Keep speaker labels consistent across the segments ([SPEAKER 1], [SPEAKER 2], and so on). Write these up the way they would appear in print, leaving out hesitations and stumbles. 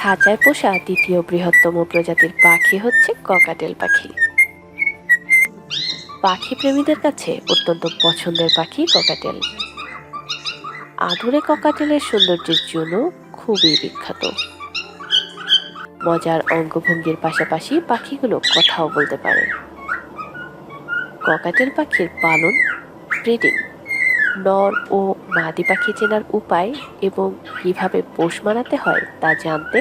[SPEAKER 1] খাঁচায় পোষা দ্বিতীয় বৃহত্তম প্রজাতির পাখি হচ্ছে ককাটেল পাখি। পাখি প্রেমীদের কাছে অত্যন্ত পছন্দের পাখি ককাটেল। আদুরে ককাটেলের সৌন্দর্যের জন্য খুবই বিখ্যাত। মজার অঙ্গভঙ্গির পাশাপাশি পাখিগুলো কথাও বলতে পারে। ককাটেল পাখির পালন, ব্রিডিং, নর ও মাদি পাখি চেনার উপায় এবং কিভাবে পোষ মানাতে হয় তা জানতে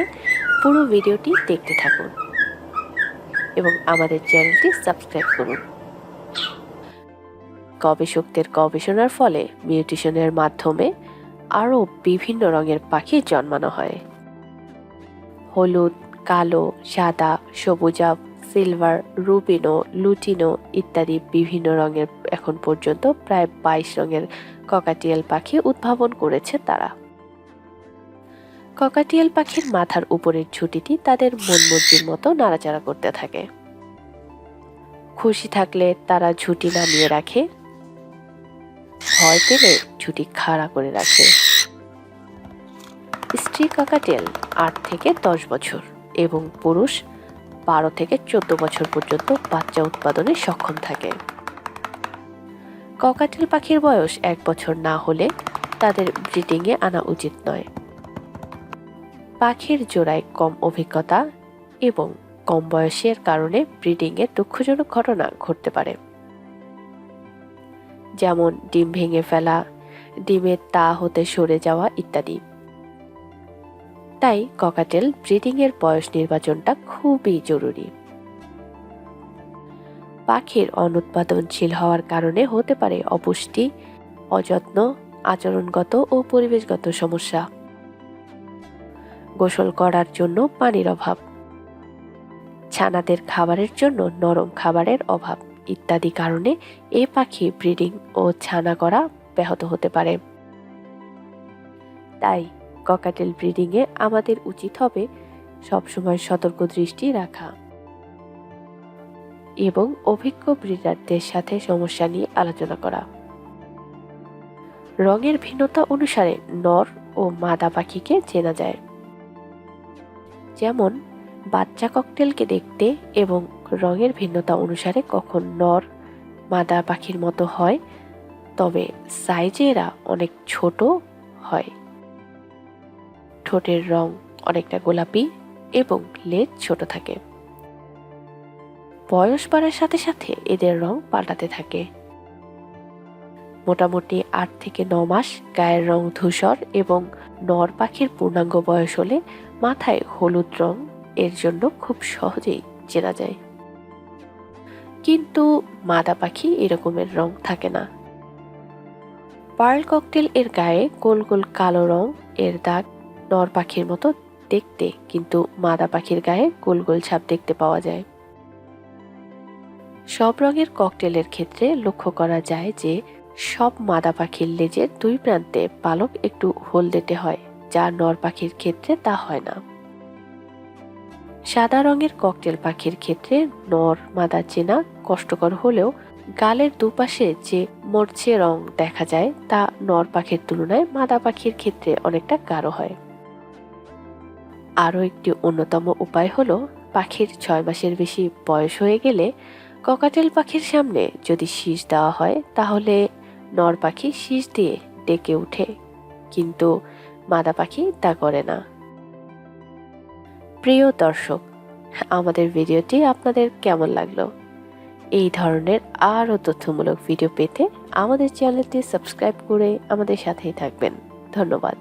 [SPEAKER 1] পুরো ভিডিওটি দেখতে থাকুন এবং আমাদের চ্যানেলটি সাবস্ক্রাইব করুন। গবেষকদের গবেষণার ফলে মিউটেশনের মাধ্যমে আরও বিভিন্ন রঙের পাখি জন্মানো হয়। হলুদ, কালো, সাদা, সবুজাভ, সিলভার, রুবিনো, লুটিনো ইত্যাদি বিভিন্ন রঙের এখন পর্যন্ত প্রায় 22 রঙের ককাটিয়েল পাখি উদ্ভাবন করেছে তারা। ককাটিয়েল পাখির মাথার উপরের ঝুঁটিটি তাদের মন মর্জির মতো নাড়াচাড়া করতে থাকে। খুশি থাকলে তারা ঝুঁটি নামিয়ে রাখে, ভয় পেলে ঝুঁটি খাড়া করে রাখে। স্ত্রী ককাটেল 8 থেকে 10 বছর এবং পুরুষ 12 থেকে 14 বছর পর্যন্ত বাচ্চা উৎপাদনে সক্ষম থাকে। ককাটেল পাখির বয়স 1 বছর না হলে তাদের ব্রিডিংয়ে আনা উচিত নয়। পাখির জোড়ায় কম অভিজ্ঞতা এবং কম বয়সের কারণে ব্রিডিংয়ে দুঃখজনক ঘটনা ঘটতে পারে, যেমন ডিম ভেঙে ফেলা, ডিমের তা হতে সরে যাওয়া ইত্যাদি। তাই ককাটেল ব্রিডিংয়ের বয়স নির্বাচনটা খুবই জরুরি। পাখির অনুৎপাদনশীল হওয়ার কারণে হতে পারে অপুষ্টি, অযত্ন, আচরণগত ও পরিবেশগত সমস্যা, গোসল করার জন্য পানির অভাব, ছানাদের খাবারের জন্য নরম খাবারের অভাব ইত্যাদি কারণে এ পাখি ব্রিডিং ও ছানা করা ব্যাহত হতে পারে। তাই ককাটেল ব্রিডিংয়ে আমাদের উচিত হবে সবসময় সতর্ক দৃষ্টি রাখা এবং অভিজ্ঞ ব্রিডারদের সাথে সমস্যা নিয়ে আলোচনা করা। রঙের ভিন্নতা অনুসারে নর ও মাদা পাখিকে চেনা যায়। যেমন বাচ্চা ককটেলকে দেখতে এবং রঙের ভিন্নতা অনুসারে কখন নর মাদা পাখির মতো হয়, তবে সাইজে এরা অনেক ছোট হয়। ঠোঁটের রং অনেকটা গোলাপি এবং লেজ ছোট থাকে। বয়স বাড়ার সাথে সাথে এদের রং পাল্টাতে থাকে। মোটামুটি 8 থেকে 9 মাস গায়ের রং ধূসর এবং নর পাখির পূর্ণাঙ্গ বয়স হলে মাথায় হলুদ রং এর জন্য খুব সহজেই চেনা যায়। কিন্তু মাদা পাখি এরকমের রং থাকে না। পার্ল ককটেল এর গায়ে গোল গোল কালো রং এর দাগ নর পাখির মতো দেখতে, কিন্তু মাদা পাখির গায়ে গোল গোল ছাপ দেখতে পাওয়া যায়। সব রঙের ককটেলের ক্ষেত্রে লক্ষ্য করা যায় যে সব মাদা পাখির লেজের 2 প্রান্তে পালক একটু হলদেটে হয়, যা নর পাখির ক্ষেত্রে তা হয় না। সাদা রঙের ককটেল পাখির ক্ষেত্রে নর মাদা চেনা কষ্টকর হলেও গালের দুপাশে যে মরচে রং দেখা যায় তা নর পাখির তুলনায় মাদা পাখির ক্ষেত্রে অনেকটা গাঢ় হয়। আরও একটি অন্যতম উপায় হলো পাখির 6 মাসের বেশি বয়স হয়ে গেলে ককাটেল পাখির সামনে যদি শীষ দেওয়া হয় তাহলে নর পাখি শীষ দিয়ে ডেকে ওঠে, কিন্তু মাদা পাখি তা করে না। প্রিয় দর্শক, আমাদের ভিডিওটি আপনাদের কেমন লাগলো? এই ধরনের আরও তথ্যমূলক ভিডিও পেতে আমাদের চ্যানেলটি সাবস্ক্রাইব করে আমাদের সাথেই থাকবেন। ধন্যবাদ।